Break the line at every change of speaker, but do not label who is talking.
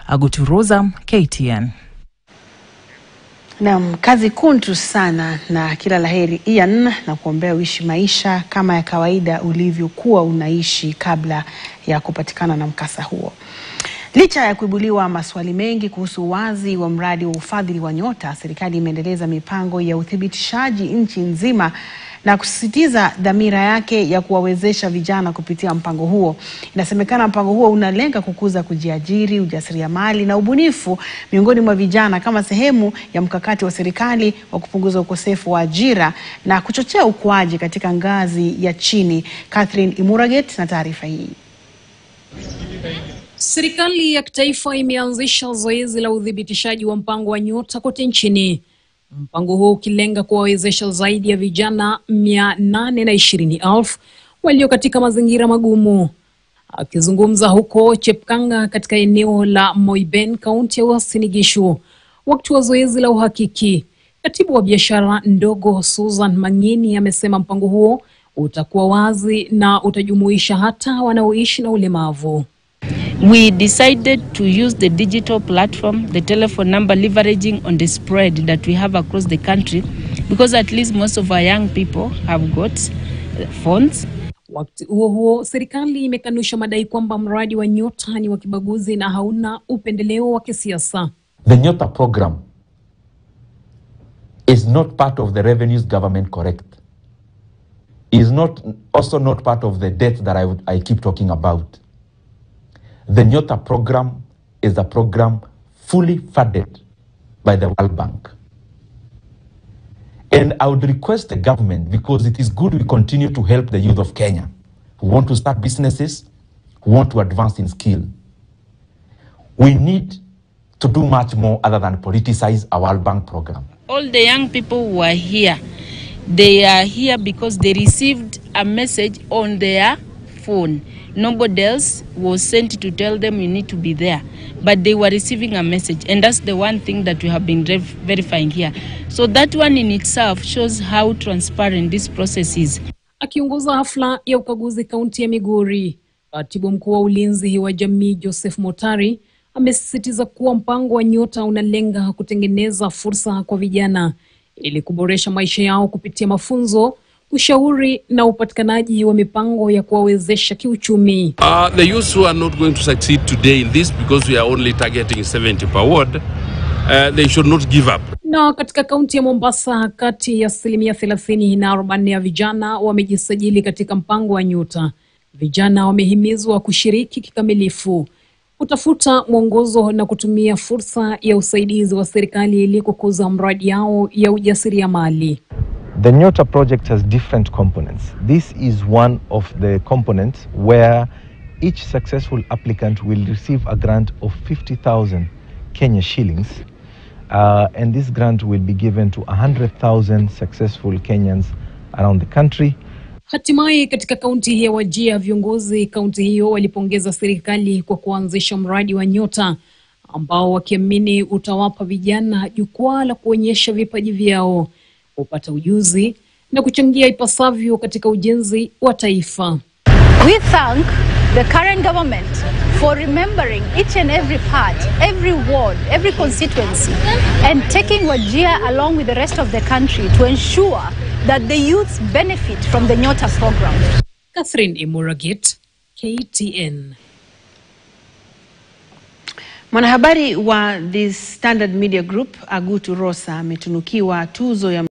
Agutu Rosa, KTN.
Naam, kazi kuntu sana na kila laheri Ian, na kuombea uishi maisha kama ya kawaida ulivyokuwa unaishi kabla ya kupatikana na mkasa huo. Licha ya kuibuliwa maswali mengi kuhusu wazi wa mradi wa ufadhili wa Nyota, serikali imeendeleza mipango ya uthibitishaji nchi nzima na kusisitiza dhamira yake ya kuwawezesha vijana kupitia mpango huo. Inasemekana mpango huo unalenga kukuza kujiajiri, ujasiriamali na ubunifu miongoni mwa vijana kama sehemu ya mkakati wa serikali wa kupunguza ukosefu wa ajira na kuchochea ukuaji katika ngazi ya chini. Catherine Imuraget na taarifa hii.
Serikali ya kitaifa imeanzisha zoezi la udhibitishaji wa mpango wa Nyota kote nchini. Mpango huo ukilenga kuwawezesha zaidi ya vijana 820,000 walio katika mazingira magumu. Akizungumza huko Chepkanga katika eneo la Moiben, kaunti ya Uasin Gishu, wakati wa zoezi la uhakiki, katibu wa biashara ndogo Susan Mangini amesema mpango huo utakuwa wazi na utajumuisha hata wanaoishi na ulemavu.
We decided to use the digital platform, the telephone number, leveraging on the spread that we have across the country, because at least most of our young people have got phones.
Wakati huo serikali imekanusha madai kwamba mradi wa Nyota ni wa kibaguzi na hauna upendeleo wa kisiasa.
The Nyota program is not part of the revenues government correct. Is also not part of the debt that I keep talking about. The Nyota program is a program fully funded by the World Bank. And I would request the government, because it is good we continue to help the youth of Kenya who want to start businesses, who want to advance in skill. We need to do much more other than politicize our World Bank program.
All the young people who are here, they are here because they received a message on their phone. Nobody else was sent to tell them you need to be there, but they were receiving a message, and that's the one thing that we have been verifying here. So that one in itself shows how transparent this process is.
Akiongoza hafla ya ukaguzi kaunti ya Migori, katibu mkuu wa ulinzi wa jamii Joseph Motari amesisitiza kuwa mpango wa Nyota unalenga kutengeneza fursa kwa vijana ili kuboresha maisha yao kupitia mafunzo, ushauri na upatikanaji wa mipango ya kuwawezesha kiuchumi.
The youth who are not going to succeed today in this because we are only targeting 70 per ward, they should not give up.
Na katika kaunti ya Mombasa, kati ya 30% na 40% ya vijana wamejisajili katika mpango wa Nyota. Vijana wamehimizwa kushiriki kikamilifu, kutafuta mwongozo na kutumia fursa ya usaidizi wa serikali ili kukuza mradi yao ya ujasiriamali.
The Nyota project has different components. This is one of the components where each successful applicant will receive a grant of 50,000 Kenya shillings, and this grant will be given to 100,000 successful Kenyans around the country.
Hatimaye katika kaunti ya Wajir, viongozi kaunti hiyo walipongeza serikali kwa kuanzisha mradi wa Nyota ambao wakiamini utawapa vijana jukwaa la kuonyesha vipaji vyao, kupata ujuzi na kuchangia ipasavyo katika ujenzi wa taifa.
We thank the current government for remembering each and every part, every ward, every constituency, and taking Wajir along with the rest of the country to ensure that the youths benefit from the Nyota program.
Catherine Imuraget, KTN.
Mwanahabari wa The Standard Media Group Agutu Rosa ametunukiwa tuzo ya